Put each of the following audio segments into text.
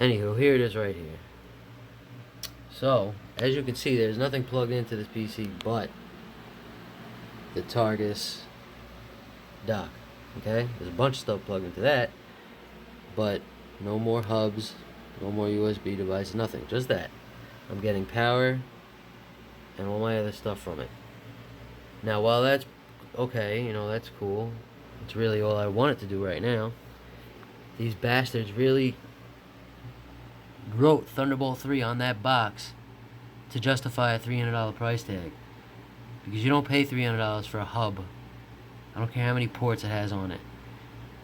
Anywho, here it is right here. So, as you can see, there's nothing plugged into this PC but the Targus dock. Okay? There's a bunch of stuff plugged into that, but no more hubs, no more USB devices, nothing. Just that. I'm getting power and all my other stuff from it. Now, while that's okay, you know, that's cool. It's really all I want it to do right now. These bastards really wrote Thunderbolt 3 on that box to justify a $300 price tag. Because you don't pay $300 for a hub. I don't care how many ports it has on it.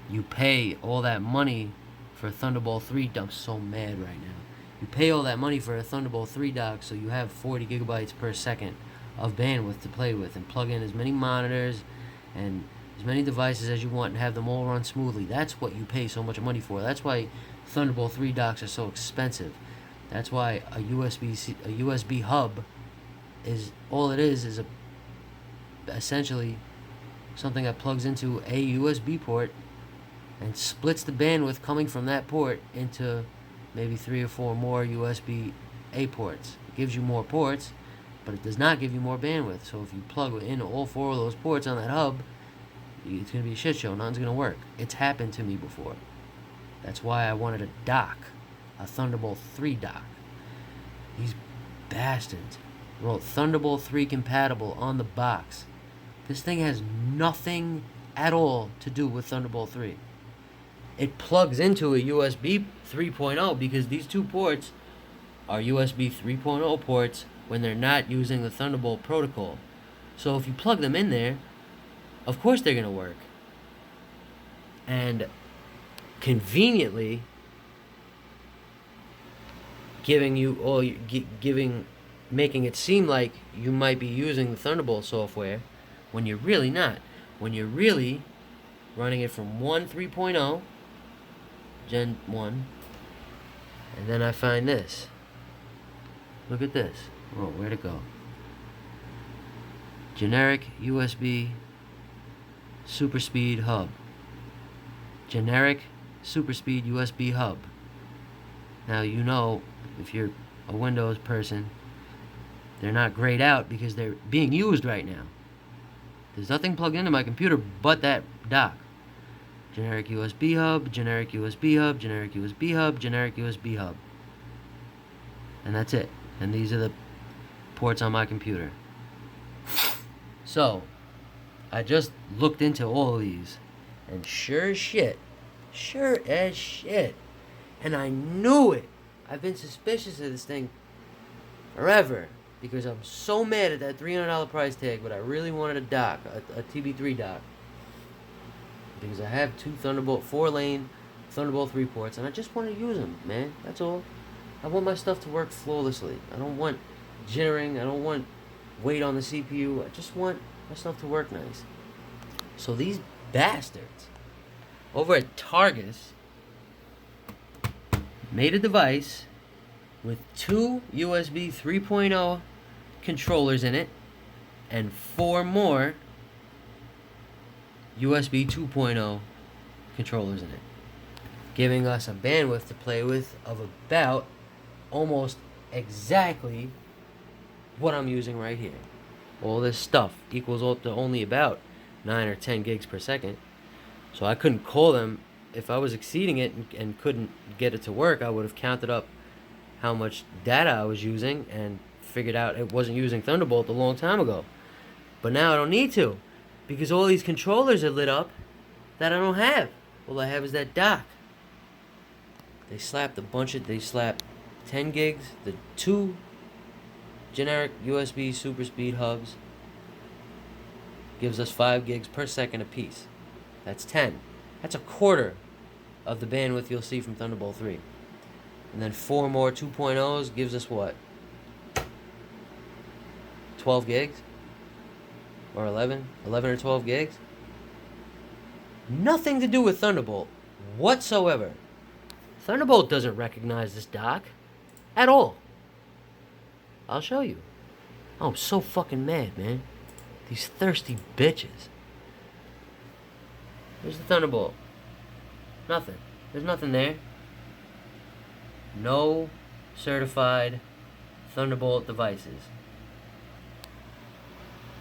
You pay all that money for a Thunderbolt 3. I'm so mad right now. You pay all that money for a Thunderbolt 3 dock so you have 40 gigabytes per second of bandwidth to play with and plug in as many monitors and as many devices as you want and have them all run smoothly. That's what you pay so much money for. That's why Thunderbolt 3 docks are so expensive. That's why a USB hub is all it is essentially something that plugs into a USB port and splits the bandwidth coming from that port into maybe 3 or 4 more USB-A ports. It gives you more ports, but it does not give you more bandwidth. So if you plug in all 4 of those ports on that hub, it's going to be a shit show. Nothing's going to work. It's happened to me before. That's why I wanted a dock, a Thunderbolt 3 dock. These bastards wrote Thunderbolt 3 compatible on the box. This thing has nothing at all to do with Thunderbolt 3. It plugs into a USB 3.0 because these 2 ports are USB 3.0 ports when they're not using the Thunderbolt protocol. So if you plug them in there, of course they're going to work. And conveniently making it seem like you might be using the Thunderbolt software when you're really not. When you're really running it from 3.0 Gen 1, and then I find this. Look at this. Oh, where'd it go? Generic USB Super Speed Hub. Generic Super Speed USB Hub. Now, you know, if you're a Windows person, they're not grayed out because they're being used right now. There's nothing plugged into my computer but that dock. Generic USB hub, generic USB hub, generic USB hub, generic USB hub. And that's it. And these are the ports on my computer. So, I just looked into all of these. And sure as shit, and I knew it. I've been suspicious of this thing forever because I'm so mad at that $300 price tag, but I really wanted a dock, a TB3 dock. Because I have 2 Thunderbolt 4-lane Thunderbolt 3 ports, and I just want to use them, man. That's all. I want my stuff to work flawlessly. I don't want jittering. I don't want weight on the CPU. I just want my stuff to work nice. So these bastards over at Targus made a device with 2 USB 3.0 controllers in it and 4 more USB 2.0 controllers in it, giving us a bandwidth to play with of about almost exactly what I'm using right here. All this stuff equals to only about 9 or 10 gigs per second. So I couldn't call them. If I was exceeding it and couldn't get it to work, I would have counted up how much data I was using and figured out it wasn't using Thunderbolt a long time ago. But now I don't need to, because all these controllers are lit up that I don't have. All I have is that dock. They slapped 10 gigs, the 2 generic USB super speed hubs. Gives us 5 gigs per second apiece. That's 10. That's a quarter of the bandwidth you'll see from Thunderbolt 3. And then 4 more 2.0s gives us what? 12 gigs? Or 11 or 12 gigs. Nothing to do with Thunderbolt whatsoever. Thunderbolt doesn't recognize this dock at all. I'll show you. Oh, I'm so fucking mad, man. These thirsty bitches. Here's the Thunderbolt. Nothing. There's nothing there. No certified Thunderbolt devices.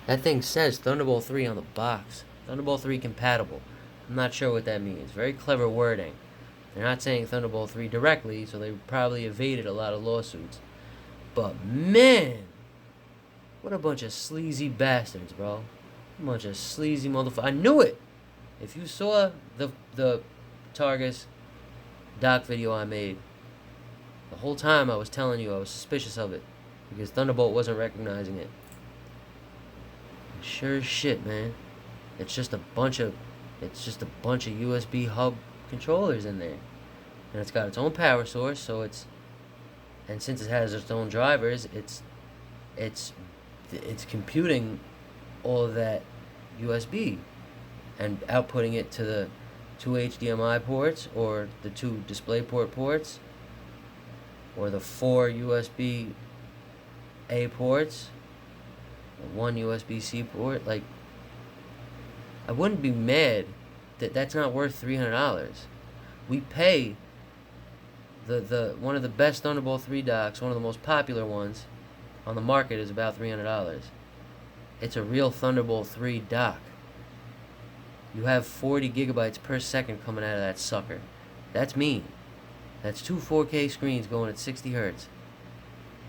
That thing says Thunderbolt 3 on the box. Thunderbolt 3 compatible. I'm not sure what that means. Very clever wording. They're not saying Thunderbolt 3 directly, so they probably evaded a lot of lawsuits. But man, what a bunch of sleazy bastards, bro. A bunch of sleazy motherfuckers. I knew it! If you saw the Targus doc video I made, the whole time I was telling you I was suspicious of it. Because Thunderbolt wasn't recognizing it. Sure as shit, man. It's just a bunch of USB hub controllers in there, and it's got its own power source. So and since it has its own drivers, it's computing all of that USB and outputting it to the 2 HDMI ports, or the 2 DisplayPort ports, or the 4 USB A ports, 1 USB-C port. Like, I wouldn't be mad that that's not worth $300. We pay the one of the best Thunderbolt 3 docks, one of the most popular ones on the market, is about $300. It's a real Thunderbolt 3 dock. You have 40 gigabytes per second coming out of that sucker. That's mean. That's 2 4K screens going at 60 hertz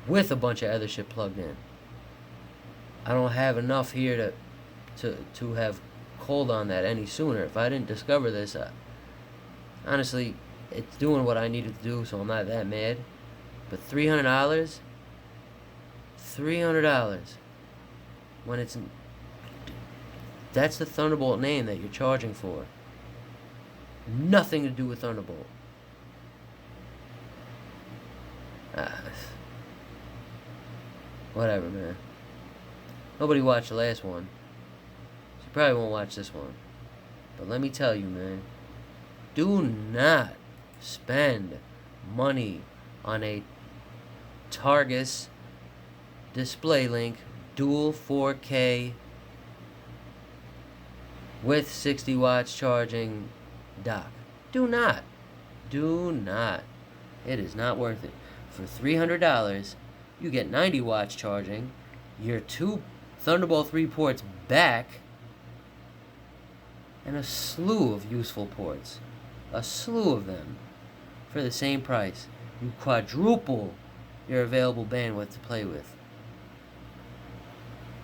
with a bunch of other shit plugged in. I don't have enough here to have called on that any sooner. If I didn't discover this, honestly, it's doing what I needed to do, so I'm not that mad. But $300, when that's the Thunderbolt name that you're charging for. Nothing to do with Thunderbolt. Whatever, man. Nobody watched the last one, so you probably won't watch this one. But let me tell you, man, do not spend money on a Targus DisplayLink dual 4K with 60 watts charging dock. Do not. It is not worth it. For $300, you get 90 watts charging, your 2 Thunderbolt 3 ports back, and a slew of useful ports. A slew of them. For the same price. You quadruple your available bandwidth to play with.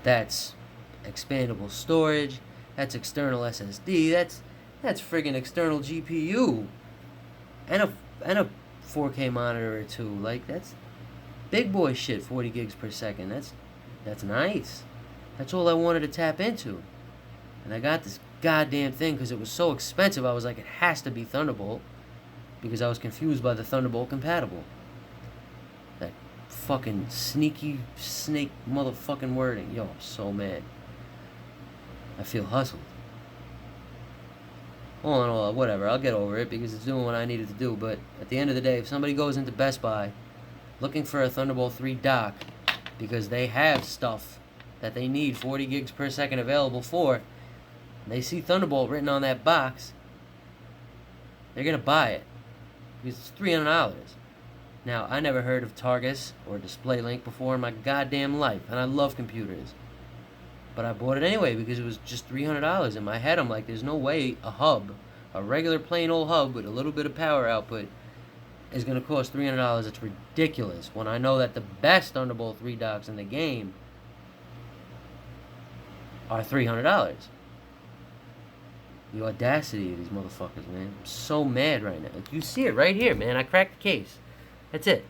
That's expandable storage. That's external SSD. That's friggin' external GPU. And a 4K monitor or 2. Like, that's big boy shit, 40 gigs per second. That's nice. That's all I wanted to tap into. And I got this goddamn thing because it was so expensive. I was like, it has to be Thunderbolt, because I was confused by the Thunderbolt compatible. That fucking sneaky snake motherfucking wording. Yo, I'm so mad. I feel hustled. All in all, whatever. I'll get over it because it's doing what I needed to do. But at the end of the day, if somebody goes into Best Buy looking for a Thunderbolt 3 dock because they have stuff that they need 40 gigs per second available for, and they see Thunderbolt written on that box, they're going to buy it because it's $300. Now, I never heard of Targus or DisplayLink before in my goddamn life, and I love computers. But I bought it anyway because it was just $300. In my head, I'm like, there's no way a hub, a regular plain old hub with a little bit of power output, is going to cost $300. It's ridiculous when I know that the best Thunderbolt 3 docks in the game are $300. The audacity of these motherfuckers, man. I'm so mad right now. You see it right here, man. I cracked the case. That's it.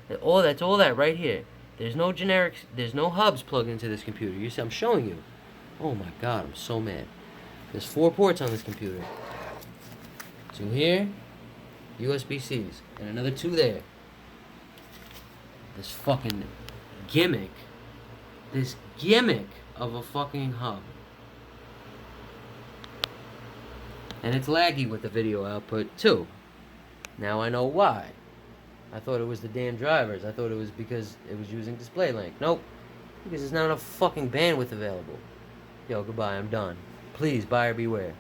That's all that right here. There's no generics. There's no hubs plugged into this computer. You see, I'm showing you. Oh my god, I'm so mad. There's 4 ports on this computer. 2 here, USB-Cs, and another 2 there. This fucking gimmick. This gimmick of a fucking hub. And it's laggy with the video output too. Now I know why. I thought it was the damn drivers. I thought it was because it was using DisplayLink. Nope. Because there's not enough fucking bandwidth available. Yo, goodbye. I'm done. Please, buyer beware.